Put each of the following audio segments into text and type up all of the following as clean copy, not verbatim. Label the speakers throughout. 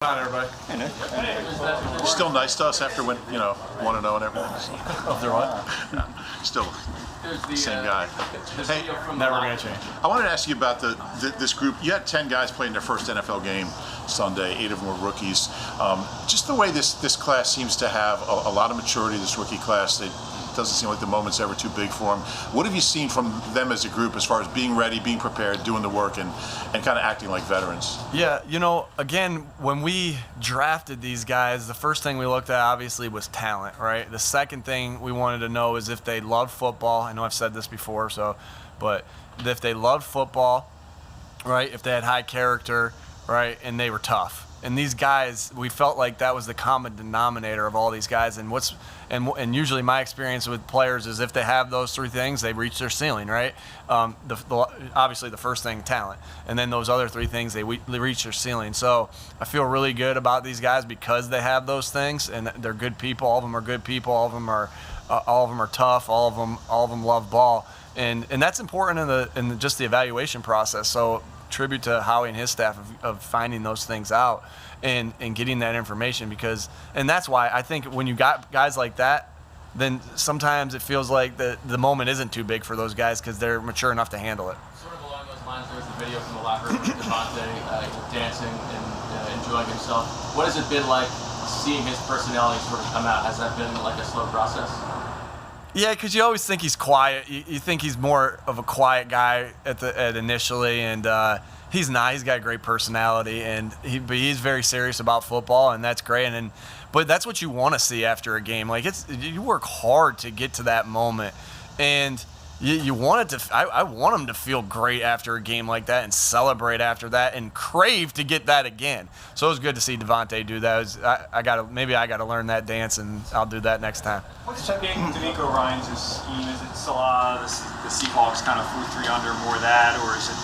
Speaker 1: What's going on, everybody?
Speaker 2: Hey, Nick. Still nice to us after 1-0 and everything.
Speaker 1: After what?
Speaker 2: Yeah, still same guy. Hey,
Speaker 1: never going to change.
Speaker 2: I wanted to ask you about this group. You had 10 guys playing their first NFL game Sunday. 8 of them were rookies. Just the way this class seems to have a lot of maturity, this rookie class. It doesn't seem like the moment's ever too big for them. What have you seen from them as a group as far as being ready, being prepared, doing the work, and kind of acting like veterans?
Speaker 1: Yeah, again, when we drafted these guys, the first thing we looked at obviously was talent, right? The second thing we wanted to know is if they loved football. I know I've said this before, but if they loved football, right? If they had high character, right? And they were tough. And these guys, we felt like that was the common denominator of all these guys. And usually my experience with players is if they have those three things, they reach their ceiling, right? Obviously the first thing, talent. And then those other three things, they reach their ceiling. So I feel really good about these guys because they have those things, and they're good people. All of them are good people. All of them are tough. All of them love ball. And that's important in just the evaluation process. So tribute to Howie and his staff of finding those things out and getting that information, and that's why I think when you got guys like that, then sometimes it feels like the moment isn't too big for those guys because they're mature enough to handle it.
Speaker 3: Sort of along those lines, there's a video from the locker room of DeVonta dancing and enjoying himself. What has it been like seeing his personality sort of come out? Has that been like a slow process?
Speaker 1: Yeah, because you always think he's quiet. You think he's more of a quiet guy at initially, and he's not. He's got a great personality, but he's very serious about football, and that's great. But that's what you want to see after a game. Like you work hard to get to that moment, and you want it to. I want him to feel great after a game like that and celebrate after that and crave to get that again. So it was good to see DeVonta do that. Maybe I got to learn that dance, and I'll do that next time.
Speaker 4: What's D'Amico Ryan's scheme? Is it still the Seahawks kind of 4-3 under, more of that, or is it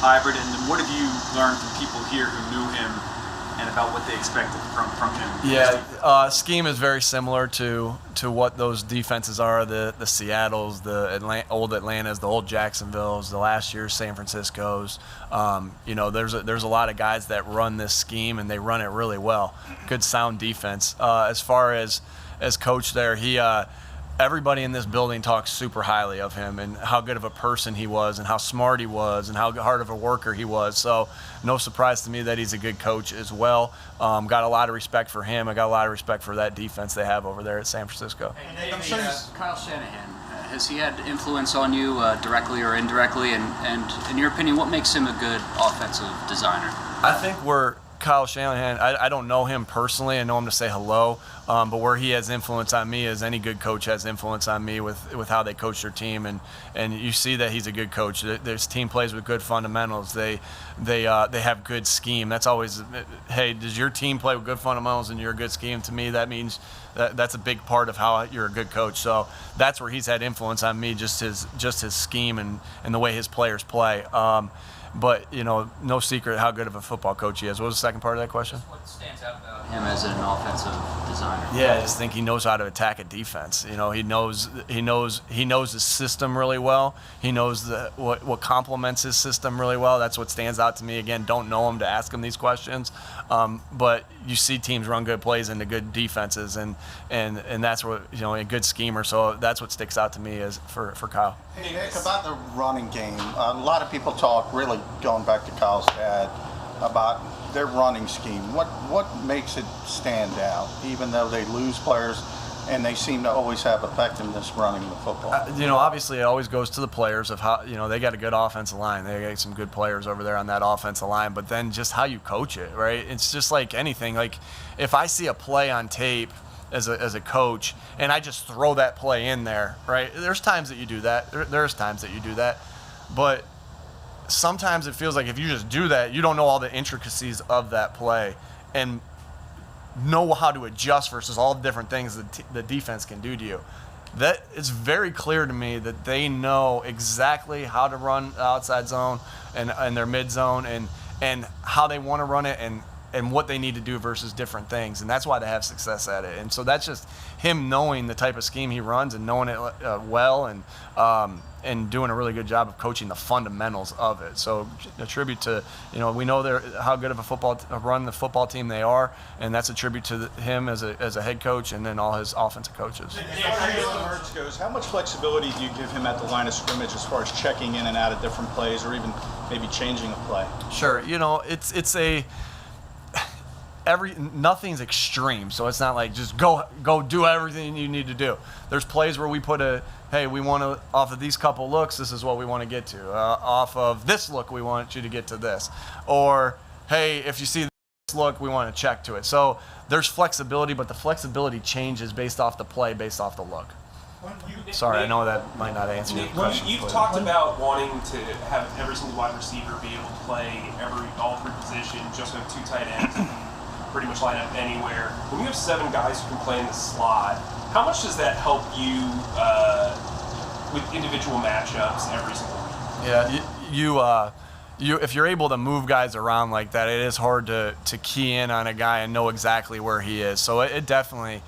Speaker 4: hybrid? And then what have you learned from people here who knew him and about what they expected from him?
Speaker 1: Yeah, scheme is very similar to what those defenses are, the Seattles, the old Atlantas, the old Jacksonvilles, the last year's San Franciscos. There's a lot of guys that run this scheme, and they run it really well. Good sound defense. As far as coach there, everybody in this building talks super highly of him and how good of a person he was and how smart he was and how hard of a worker he was. So no surprise to me that he's a good coach as well. Got a lot of respect for him. I got a lot of respect for that defense they have over there at San Francisco.
Speaker 5: I'm sure Kyle Shanahan, has he had influence on you directly or indirectly? And in your opinion, what makes him a good offensive designer?
Speaker 1: I think Kyle Shanahan, I don't know him personally. I know him to say hello, but where he has influence on me is any good coach has influence on me with how they coach their team, and you see that he's a good coach. This team plays with good fundamentals. They have good scheme. That's always, hey, does your team play with good fundamentals and you're a good scheme? To me, that means that's a big part of how you're a good coach. So that's where he's had influence on me, just his scheme and the way his players play. But, no secret how good of a football coach he is. What was the second part of that question?
Speaker 5: What stands out about him as an offensive designer?
Speaker 1: Yeah, I just think he knows how to attack a defense. He knows his system really well. He knows what complements his system really well. That's what stands out to me. Again, don't know him to ask him these questions, but you see teams run good plays into good defenses, and that's what a good schemer. So that's what sticks out to me as for Kyle.
Speaker 6: Hey Nick, about the running game, a lot of people talk, really going back to Kyle's dad, about their running scheme. What makes it stand out, even though they lose players and they seem to always have effectiveness running the football?
Speaker 1: Obviously it always goes to the players of how, they got a good offensive line. They got some good players over there on that offensive line, but then just how you coach it, right? It's just like anything. Like if I see a play on tape as a coach and I just throw that play in there, right? There's times that you do that. There's times that you do that. But sometimes it feels like if you just do that, you don't know all the intricacies of that play and know how to adjust versus all the different things that the defense can do to you. That it's very clear to me that they know exactly how to run the outside zone and their mid zone and how they want to run it and and what they need to do versus different things, and that's why they have success at it. And so that's just him knowing the type of scheme he runs and knowing it well, and doing a really good job of coaching the fundamentals of it. So a tribute to, we know how good of a football team they are, and that's a tribute to him as a head coach and then all his offensive coaches.
Speaker 7: As far as Jalen Hurts goes, how much flexibility do you give him at the line of scrimmage as far as checking in and out of different plays or even maybe changing a play?
Speaker 1: Sure. Nothing's extreme, so it's not like just go do everything you need to do. There's plays where we put hey, we want to, off of these couple looks, this is what we want to get to. Off of this look, we want you to get to this. Or, hey, if you see this look, we want to check to it. So there's flexibility, but the flexibility changes based off the play, based off the look. Sorry, I know that might not answer your question.
Speaker 8: You've talked about wanting to have every single wide receiver be able to play all three positions, just have two tight ends and pretty much line up anywhere. When you have 7 guys who can play in the slot, how much does that help you with individual matchups every single week?
Speaker 1: Yeah, if you're able to move guys around like that, it is hard to key in on a guy and know exactly where he is. So it definitely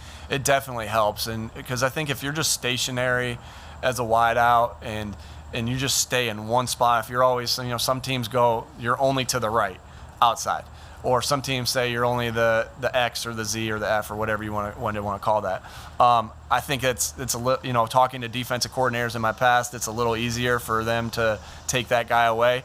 Speaker 1: helps, and because I think if you're just stationary as a wideout and you just stay in one spot, if you're always, some teams go you're only to the right outside, or some teams say you're only the X or the Z or the F or whatever you want to call that. I think it's a little, talking to defensive coordinators in my past, it's a little easier for them to take that guy away.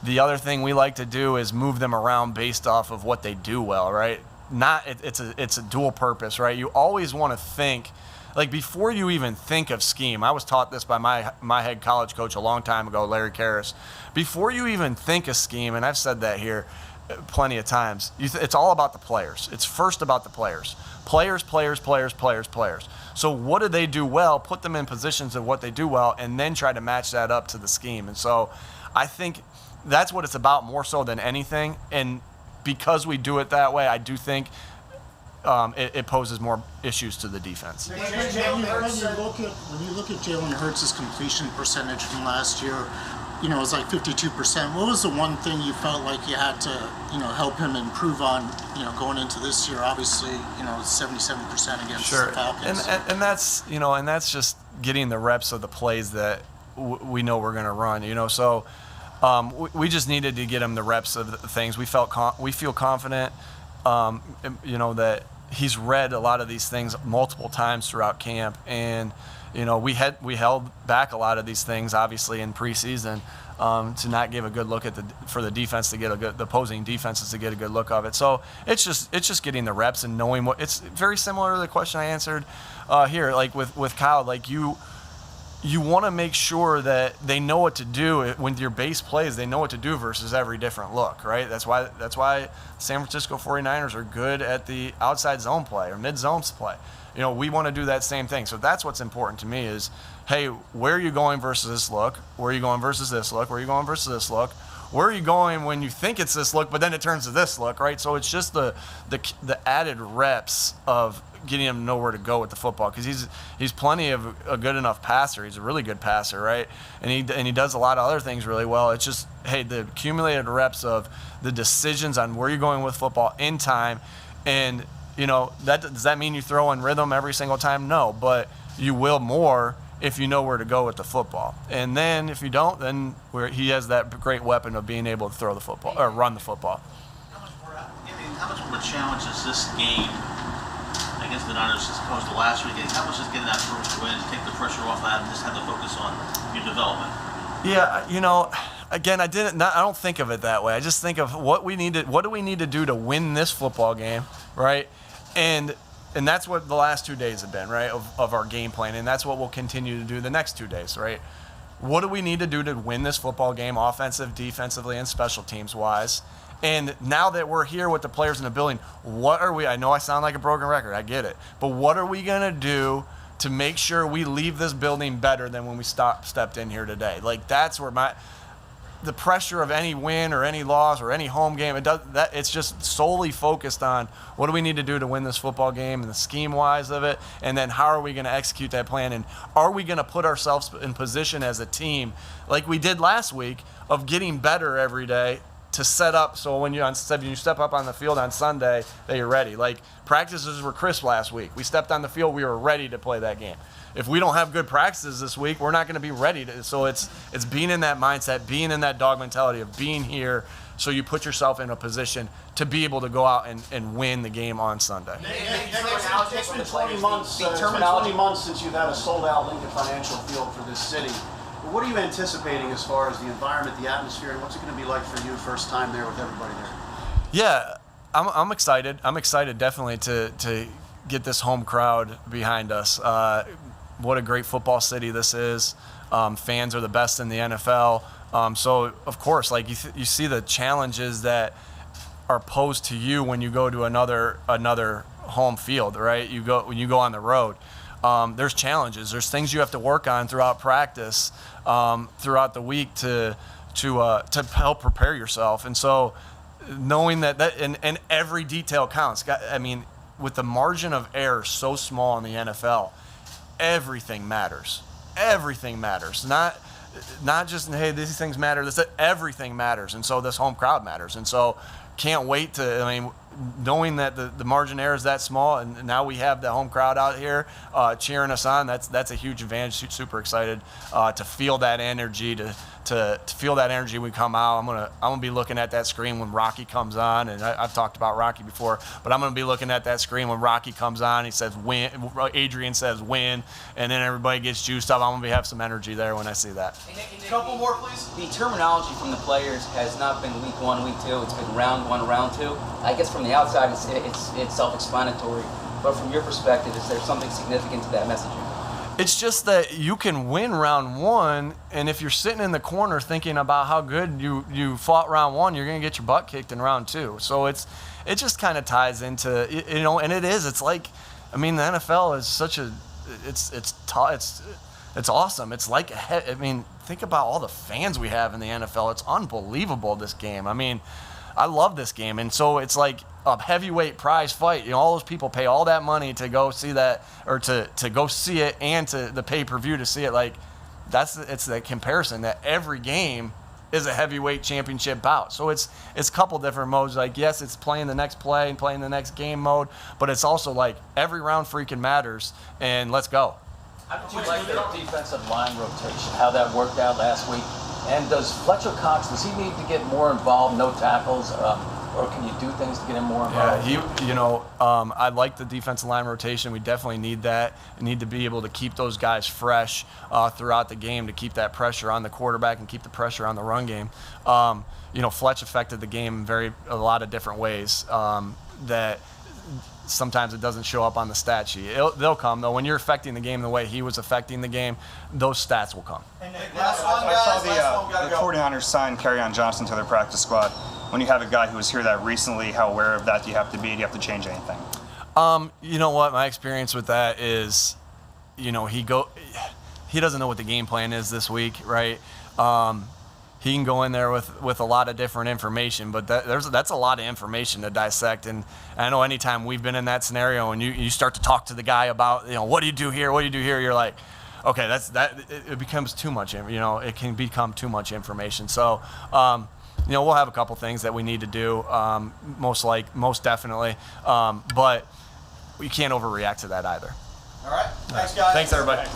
Speaker 1: The other thing we like to do is move them around based off of what they do well, right? It's a dual purpose, right? You always want to think, like before you even think of scheme. I was taught this by my head college coach a long time ago, Larry Karras. Before you even think of scheme, and I've said that here plenty of times, it's all about the players. It's first about the players. Players. So what do they do well? Put them in positions of what they do well, and then try to match that up to the scheme. And so I think that's what it's about more so than anything. And because we do it that way, I do think it poses more issues to the defense.
Speaker 9: When you look at Jalen Hurts' completion percentage from last year, it was like 52%. What was the one thing you felt like you had to, help him improve on, going into this year? Obviously, 77% against the Falcons.
Speaker 1: And that's, and that's just getting the reps of the plays that we know we're going to run, So we just needed to get him the reps of the things. We feel confident, that he's read a lot of these things multiple times throughout camp, and we held back a lot of these things obviously in preseason to not give a good look for the defense to get the opposing defenses to get a good look of it. So it's just getting the reps and knowing what. It's very similar to the question I answered here, like with Kyle, like you want to make sure that they know what to do with your base plays. They know what to do versus every different look, right? That's why San Francisco 49ers are good at the outside zone play or mid-zones play. We want to do that same thing. So that's what's important to me is, hey, where are you going versus this look? Where are you going versus this look? Where are you going versus this look? Where are you going when you think it's this look, but then it turns to this look, right? So it's just the added reps of getting him to know where to go with the football, because he's plenty of a good enough passer. He's a really good passer, right? And he does a lot of other things really well. It's just, hey, the accumulated reps of the decisions on where you're going with football in time, and does that mean you throw in rhythm every single time? No, but you will more if you know where to go with the football. And then if you don't, then he has that great weapon of being able to throw the football or run the football.
Speaker 10: How much more challenge is this game against the Niners as opposed to last week? How much is getting that first win, take the pressure off that, and just have to focus on your development?
Speaker 1: Yeah, again, I don't think of it that way. I just think of what do we need to do to win this football game, right? And that's what the last 2 days have been, right, of our game plan, and that's what we'll continue to do the next 2 days, right? What do we need to do to win this football game, offensive, defensively, and special teams wise? And now that we're here with the players in the building, I know I sound like a broken record, I get it, but what are we going to do to make sure we leave this building better than when we stepped in here today? Like, that's where the pressure of any win or any loss or any home game, it's just solely focused on what do we need to do to win this football game and the scheme-wise of it, and then how are we going to execute that plan, and are we going to put ourselves in position as a team like we did last week of getting better every day to set up so when you step up on the field on Sunday that you're ready. Like practices were crisp last week. We stepped on the field, we were ready to play that game. If we don't have good practices this week, we're not going to be ready to. So it's being in that mindset, being in that dog mentality of being here, so you put yourself in a position to be able to go out and win the game on Sunday.
Speaker 11: It's been 20 months. It's been 20 months since you've had a sold-out Lincoln Financial Field for this city. What are you anticipating as far as the environment, the atmosphere, and what's it going to be like for you first time there with everybody there?
Speaker 1: Yeah, I'm excited. I'm excited definitely to get this home crowd behind us. What a great football city this is. Fans are the best in the NFL. So of course, like you see the challenges that are posed to you when you go to another home field, right? When you go on the road. There's challenges. There's things you have to work on throughout practice, throughout the week to help prepare yourself. And so, knowing that and every detail counts. I mean, with the margin of error so small in the NFL, everything matters. Everything matters. Not just hey, these things matter. Everything matters. And so this home crowd matters. And so, can't wait to. I mean, knowing that the margin error is that small, and now we have the home crowd out here cheering us on. That's a huge advantage. Super excited to feel that energy, to feel that energy when we come out. I'm gonna be looking at that screen when Rocky comes on, and I've talked about Rocky before, but I'm gonna be looking at that screen when Rocky comes on. He says win. Adrian says win, and then everybody gets juiced up. I'm gonna have some energy there when I see that.
Speaker 11: Couple more, please.
Speaker 12: The terminology from the players has not been week 1, week 2. It's been round 1, round 2. I guess from the outside, it's self-explanatory. But from your perspective, is there something significant to that messaging?
Speaker 1: It's just that you can win round 1, and if you're sitting in the corner thinking about how good you fought round 1, you're going to get your butt kicked in round 2. So it just kind of ties into, and it's like, I mean, the NFL is such a, it's awesome. It's like, I mean, think about all the fans we have in the NFL. It's unbelievable, this game. I mean, I love this game, and so it's like a heavyweight prize fight. All those people pay all that money to go see that, or to go see it, and to the pay-per-view to see it. Like, it's the comparison that every game is a heavyweight championship bout. So it's a couple different modes. Like, yes, it's playing the next play and playing the next game mode, but it's also like every round freaking matters, and let's go.
Speaker 13: How did you like the defensive line rotation, how that worked out last week? And does Fletcher Cox, does he need to get more involved, no tackles, or can you do things to get him more involved?
Speaker 1: Yeah, I like the defensive line rotation. We definitely need that. We need to be able to keep those guys fresh throughout the game, to keep that pressure on the quarterback and keep the pressure on the run game. Fletch affected the game in a lot of different ways that sometimes it doesn't show up on the stat sheet. They'll come, though. When you're affecting the game the way he was affecting the game, those stats will come.
Speaker 14: I saw the 49ers sign Kerryon Johnson to their practice squad. When you have a guy who was here that recently, how aware of that do you have to be? Do you have to change anything?
Speaker 1: You know what? My experience with that is, he doesn't know what the game plan is this week, right? He can go in there with a lot of different information, but that's a lot of information to dissect. And I know anytime we've been in that scenario and you start to talk to the guy about, what do you do here? What do you do here? You're like, okay, it becomes too much, it can become too much information. So, we'll have a couple things that we need to do, most definitely. But we can't overreact to that either.
Speaker 11: All right. Thanks, guys.
Speaker 1: Thanks, everybody.